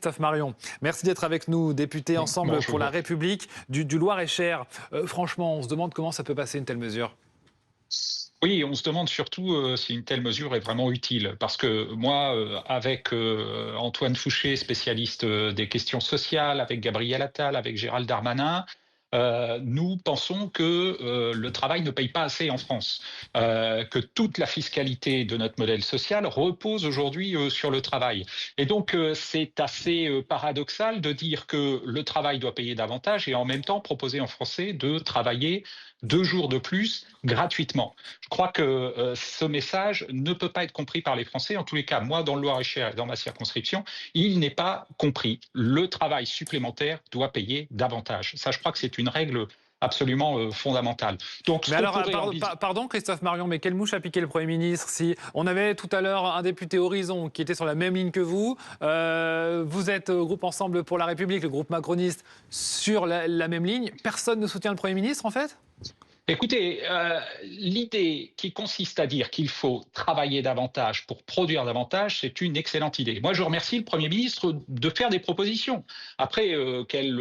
Christophe Marion, merci d'être avec nous, député Ensemble Bonjour. pour la République du Loir-et-Cher. Franchement, on se demande comment ça peut passer une telle mesure. Oui, on se demande surtout si une telle mesure est vraiment utile. Parce que moi, avec Antoine Fouché, spécialiste des questions sociales, avec Gabriel Attal, avec Gérald Darmanin, nous pensons que le travail ne paye pas assez en France, que toute la fiscalité de notre modèle social repose aujourd'hui sur le travail. Et donc, c'est assez paradoxal de dire que le travail doit payer davantage et en même temps proposer en Français de travailler 2 jours de plus gratuitement. Je crois que ce message ne peut pas être compris par les Français. En tous les cas, moi, dans le Loir-et-Cher et dans ma circonscription, il n'est pas compris. Le travail supplémentaire doit payer davantage. Ça, je crois que c'est une règle absolument fondamentale. Donc, ce Mais qu'on alors, pourrait envisager. pardon Christophe Marion, mais quelle mouche a piqué le Premier ministre? Si on avait tout à l'heure un député Horizon qui était sur la même ligne que vous, vous êtes au groupe Ensemble pour la République, le groupe macroniste, sur la même ligne, personne ne soutient le Premier ministre en fait? Écoutez, l'idée qui consiste à dire qu'il faut travailler davantage pour produire davantage, c'est une excellente idée. Moi, je remercie le Premier ministre de faire des propositions. Après, qu'elles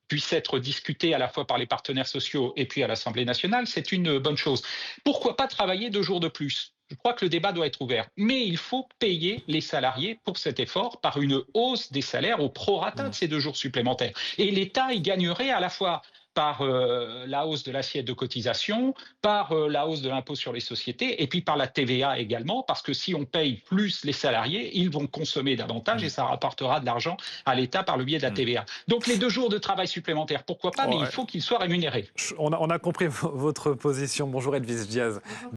puissent être discutées à la fois par les partenaires sociaux et puis à l'Assemblée nationale, c'est une bonne chose. Pourquoi pas travailler 2 jours de plus? Je crois que le débat doit être ouvert. Mais il faut payer les salariés pour cet effort par une hausse des salaires au prorata de ces 2 jours supplémentaires. Et l'État y gagnerait à la fois par la hausse de l'assiette de cotisation, par la hausse de l'impôt sur les sociétés et puis par la TVA également, parce que si on paye plus les salariés, ils vont consommer davantage et ça rapportera de l'argent à l'État par le biais de la TVA. Donc les 2 jours de travail supplémentaires, pourquoi pas, mais il Ouais. faut qu'ils soient rémunérés. On a compris votre position. Bonjour Edwige Diaz.